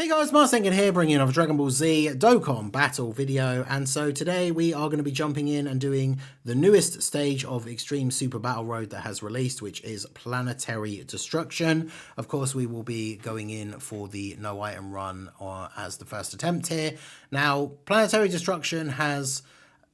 Hey guys, Mars here, bringing you another Dragon Ball Z Dokkan battle video, and so today we are going to be jumping in and doing the newest stage of Extreme Super Battle Road that has released, which is Planetary Destruction. Of course, we will be going in for the no item run as the first attempt here. Now, Planetary Destruction has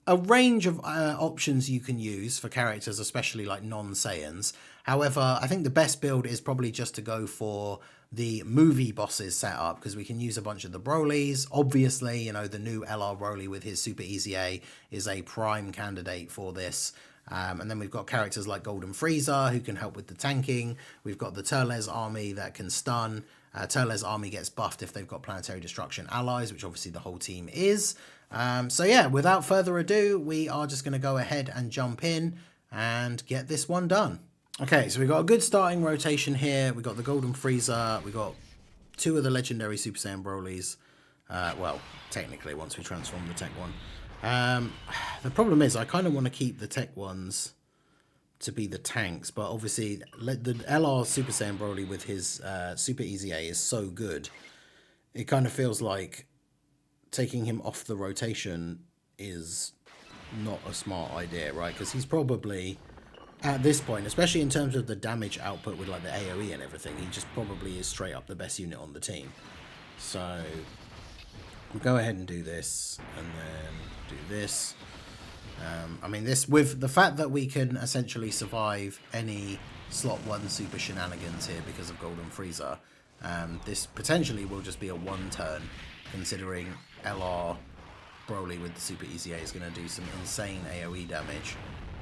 a range of options you can use for characters, especially like non-Saiyans. However, I think the best build is probably just to go for the movie bosses setup, because we can use a bunch of the Brolys. Obviously, you know, the new LR Broly with his Super Easy A is a prime candidate for this. And then we've got characters like Golden Frieza who can help with the tanking. We've got the Turles army that can stun. Turles army gets buffed if they've got Planetary Destruction allies, which obviously the whole team is. So yeah, without further ado, we are just going to go ahead and jump in and get this one done. Okay, so we've got a good starting rotation here. We've got the Golden Frieza. We've got two of the legendary Super Saiyan Brolys. Well, technically, once we transform the tech one. The problem is I kind of want to keep the tech ones to be the tanks, but obviously the LR Super Saiyan Broly with his Super Easy A is so good. It kind of feels like taking him off the rotation is not a smart idea, right? Because he's probably, at this point, especially in terms of the damage output with like the AoE and everything, he just probably is straight up the best unit on the team. So we'll go ahead and do this, and then do this. I mean, this, with the fact that we can essentially survive any slot 1 super shenanigans here because of Golden Frieza, this potentially will just be a one turn, considering LR Broly with the Super Easy A is going to do some insane AoE damage.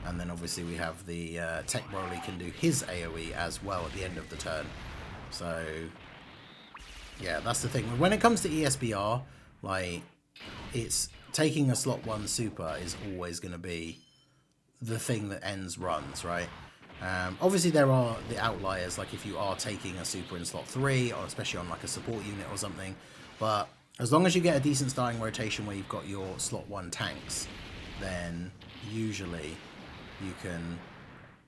And then obviously we have the Tech Broly can do his AoE as well at the end of the turn. So yeah, that's the thing. When it comes to ESBR, like, it's taking a slot 1 super is always going to be the thing that ends runs, right? Obviously there are the outliers, like if you are taking a super in slot 3, or especially on like a support unit or something, but as long as you get a decent starting rotation where you've got your slot 1 tanks, then usually you can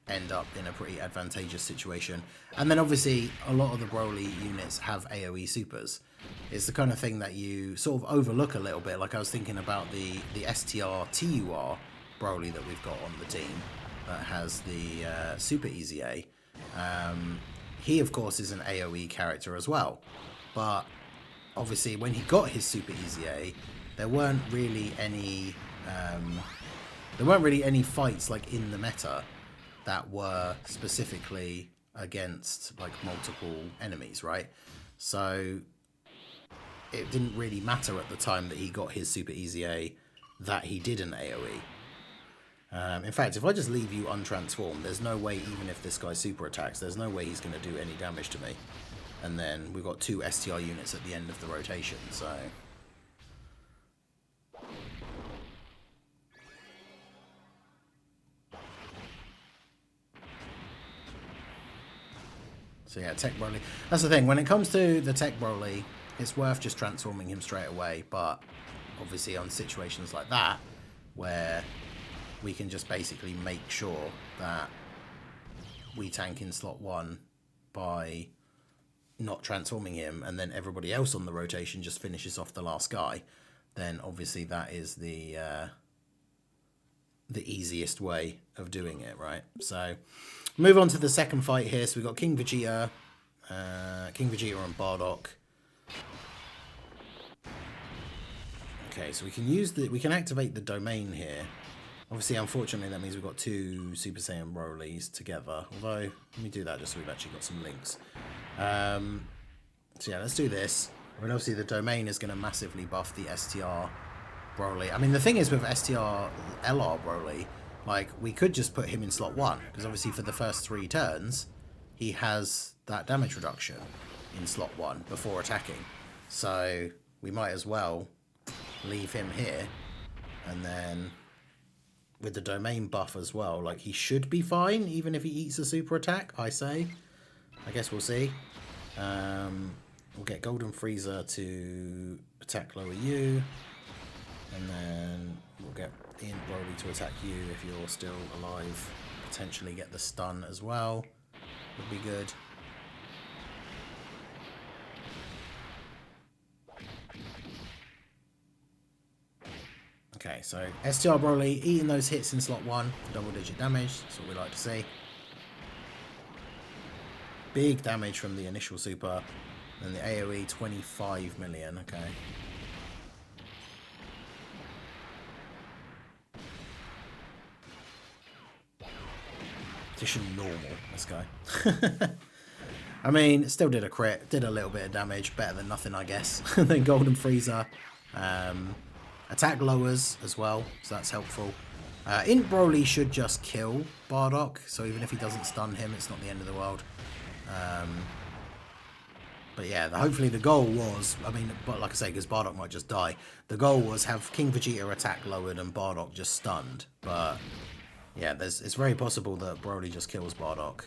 end up in a pretty advantageous situation. And then obviously a lot of the Broly units have AoE supers. It's the kind of thing that you sort of overlook a little bit. Like I was thinking about the STR TUR Broly that we've got on the team that has the Super Easy A. He of course is an AoE character as well, but obviously when he got his Super Easy A, there weren't really any fights like in the meta that were specifically against like multiple enemies, right? So it didn't really matter at the time that he got his Super Easy A that he did an AoE. In fact, if I just leave you untransformed, there's no way, even if this guy super attacks, there's no way he's going to do any damage to me. And then we've got 2 STR units at the end of the rotation, so yeah, Tech Broly. That's the thing, when it comes to the Tech Broly, it's worth just transforming him straight away, but obviously on situations like that, where we can just basically make sure that we tank in slot 1 by not transforming him, and then everybody else on the rotation just finishes off the last guy, then obviously that is the easiest way of doing it, right? So move on to the second fight here. So we've got King Vegeta and Bardock. Okay, so we can activate the domain here. Obviously, unfortunately, that means we've got 2 Super Saiyan Brolys together. Although, let me do that just so we've actually got some links. So yeah, let's do this. I mean, obviously the domain is going to massively buff the STR Broly. I mean, the thing is with STR LR Broly, like, we could just put him in slot 1, because obviously for the first 3 turns, he has that damage reduction in slot 1 before attacking. So we might as well leave him here, and then with the domain buff as well, like, he should be fine, even if he eats a super attack, I say. I guess we'll see. We'll get Golden Frieza to attack lower you, and then we'll get Ian Broly to attack you if you're still alive. Potentially get the stun as well, would be good. Okay, so STR Broly eating those hits in slot 1 for double-digit damage. That's what we like to see. Big damage from the initial super. And the AoE 25 million. Okay. Edition normal. Let's go. I mean, it still did a crit. Did a little bit of damage. Better than nothing, I guess. Then Golden Freezer. Attack lowers as well, so that's helpful. Int Broly should just kill Bardock, so even if he doesn't stun him, it's not the end of the world. But yeah, hopefully the goal was, I mean, but like I say, because Bardock might just die, the goal was have King Vegeta attack lowered and Bardock just stunned. But yeah, it's very possible that Broly just kills Bardock.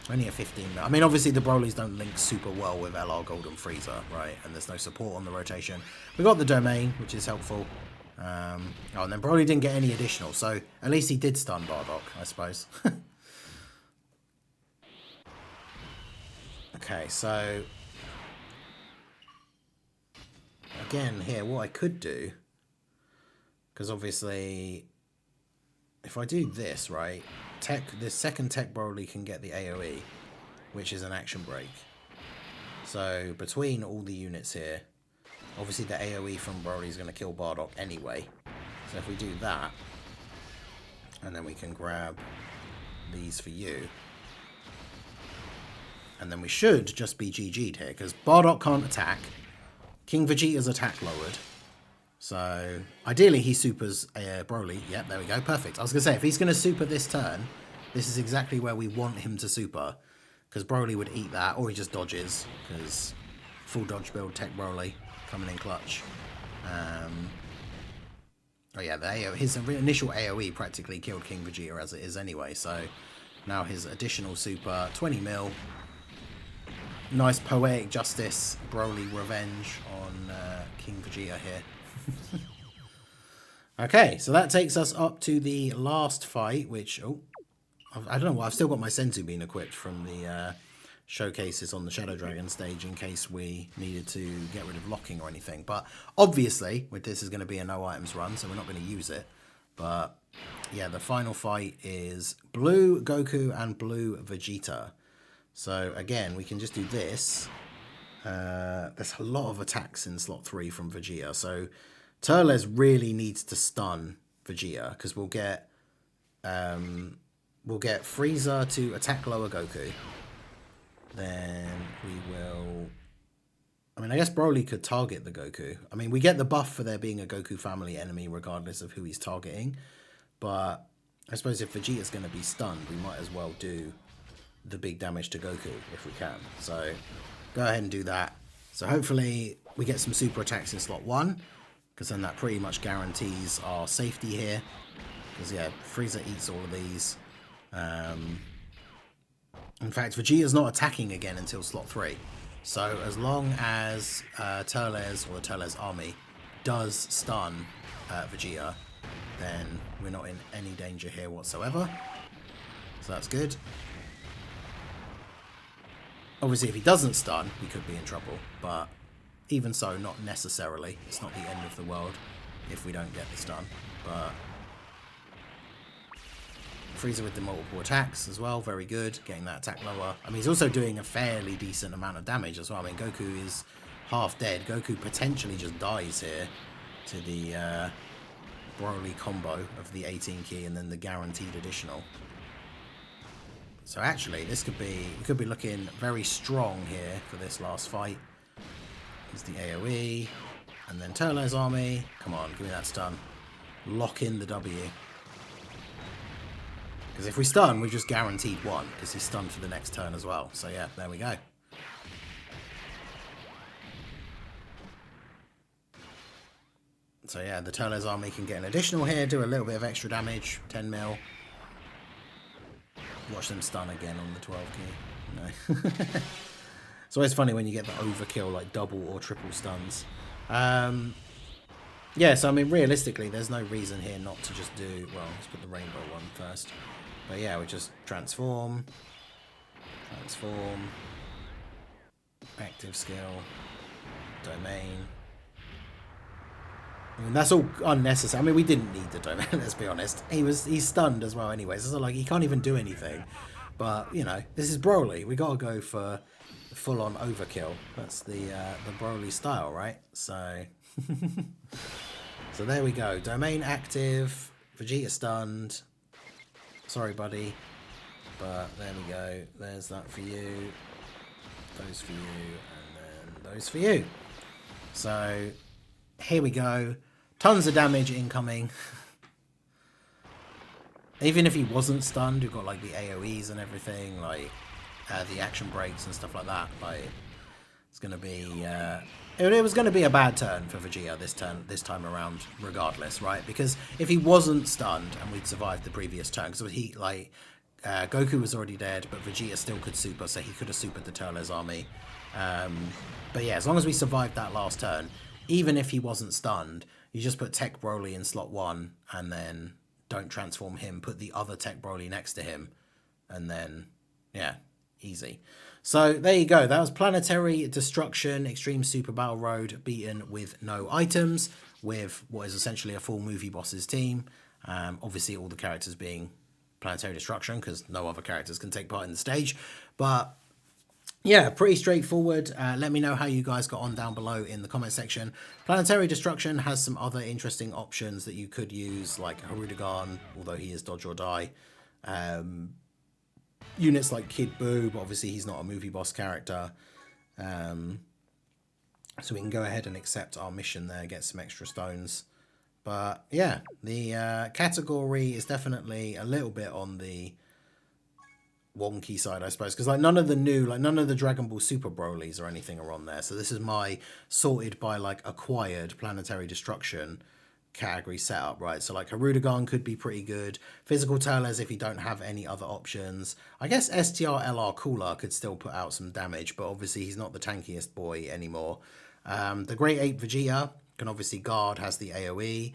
Only a 15. I mean, obviously the Brolys don't link super well with LR Golden Freezer, right? And there's no support on the rotation. We got the domain, which is helpful. Oh, and then Broly didn't get any additional, so at least he did stun Bardock, I suppose. Okay, so again here, what I could do, because obviously if I do this, right, this second Tech Broly can get the AoE, which is an action break. So between all the units here, obviously the AoE from Broly is going to kill Bardock anyway. So if we do that, and then we can grab these for you, and then we should just be GG'd here, because Bardock can't attack. King Vegeta's attack lowered. So, ideally he supers Broly. Yep, there we go. Perfect. I was going to say, if he's going to super this turn, this is exactly where we want him to super. Because Broly would eat that, or he just dodges. Because full dodge build Tech Broly coming in clutch. Oh yeah, his initial AoE practically killed King Vegeta as it is anyway. So, now his additional super, 20 mil. Nice poetic justice, Broly revenge on King Vegeta here. Okay, so that takes us up to the last fight, which, oh, I don't know, I've still got my Senzu being equipped from the showcases on the Shadow Dragon stage in case we needed to get rid of locking or anything. But obviously, with this is going to be a no items run, so we're not going to use it. But yeah, the final fight is Blue Goku and Blue Vegeta. So again, we can just do this. There's a lot of attacks in slot 3 from Vegeta, so Turles really needs to stun Vegeta because we'll get Frieza to attack lower Goku. Then we will. I mean, I guess Broly could target the Goku. I mean, we get the buff for there being a Goku family enemy regardless of who he's targeting. But I suppose if Vegeta's going to be stunned, we might as well do the big damage to Goku if we can. So go ahead and do that. So hopefully we get some super attacks in slot 1, because then that pretty much guarantees our safety here. Because yeah, Frieza eats all of these. In fact, Vegeta's not attacking again until slot 3. So as long as Turles or the Turles army does stun Vegeta, then we're not in any danger here whatsoever. So that's good. Obviously, if he doesn't stun, we could be in trouble, but even so, not necessarily. It's not the end of the world if we don't get the stun, but Frieza with the multiple attacks as well, very good, getting that attack lower. I mean, he's also doing a fairly decent amount of damage as well. I mean, Goku is half dead. Goku potentially just dies here to the Broly combo of the 18 key and then the guaranteed additional. So actually, this could be, we could be looking very strong here for this last fight. Here's the AoE, and then Turles army. Come on, give me that stun. Lock in the W. Because if we stun, we just guaranteed 1, because he's stunned for the next turn as well. So yeah, there we go. So yeah, the Turles army can get an additional here, do a little bit of extra damage, 10 mil. Watch them stun again on the 12 key. No. It's always funny when you get the overkill, like double or triple stuns. Yeah, so I mean, realistically, there's no reason here not to just do... Well, let's put the rainbow one first. But yeah, we just transform. Transform. Active skill. Domain. I mean, that's all unnecessary. I mean, we didn't need the domain, let's be honest. He's stunned as well anyways. It's not like he can't even do anything. But, you know, this is Broly. We gotta go for full-on overkill. That's the Broly style, right? So so there we go. Domain active, Vegeta stunned. Sorry, buddy. But there we go. There's that for you. Those for you, and then those for you. So here we go. Tons of damage incoming. Even if he wasn't stunned, we've got like the AoEs and everything, like the action breaks and stuff like that. Like it's gonna be it was gonna be a bad turn for Vegeta this time around, regardless, right? Because if he wasn't stunned and we'd survived the previous turn, because he like Goku was already dead, but Vegeta still could super, so he could have supered the Turles army. But yeah, as long as we survived that last turn, even if he wasn't stunned, you just put Tech Broly in slot 1 and then don't transform him, put the other Tech Broly next to him, and then, yeah, easy. So there you go. That was Planetary Destruction Extreme Super Battle Road beaten with no items, with what is essentially a full movie bosses team. Obviously, all the characters being Planetary Destruction, because no other characters can take part in the stage. But yeah, pretty straightforward. Let me know how you guys got on down below in the comment section. Planetary Destruction has some other interesting options that you could use, like Harudegan, although he is dodge or die. Units like Kid Buu, but obviously he's not a movie boss character. So we can go ahead and accept our mission there, get some extra stones. But yeah, the category is definitely a little bit on the wonky side, I suppose, because like none of the Dragon Ball Super Brolys or anything are on there. So this is my sorted by like acquired Planetary Destruction category setup, right? So like Harudegan could be pretty good. Physical Turles if you don't have any other options. I guess STR Cooler could still put out some damage, but obviously he's not the tankiest boy anymore. The Great Ape Vegeta can obviously guard, has the AoE.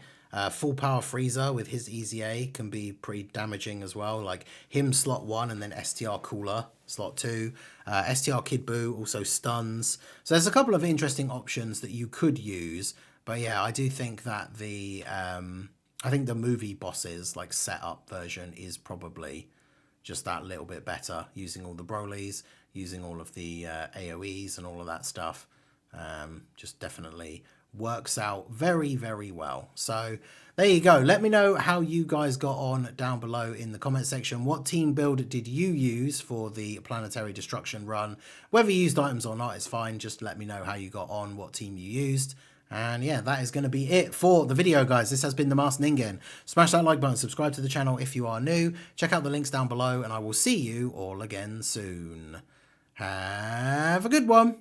Full Power Frieza with his Easy A can be pretty damaging as well. Like him slot 1 and then STR Cooler slot 2. STR Kid Buu also stuns. So there's a couple of interesting options that you could use. But yeah, I do think that the movie bosses like setup version is probably just that little bit better, using all the Brolys, using all of the AoEs and all of that stuff. Just definitely works out very, very well. So there you go. Let me know how you guys got on down below in the comment section. What team build did you use for the Planetary Destruction run? Whether you used items or not, it's fine. Just let me know how you got on, what team you used. And yeah, that is going to be it for the video, guys. This has been the Masked Ningen. Smash that like button, subscribe to the channel if you are new. Check out the links down below, and I will see you all again soon. Have a good one.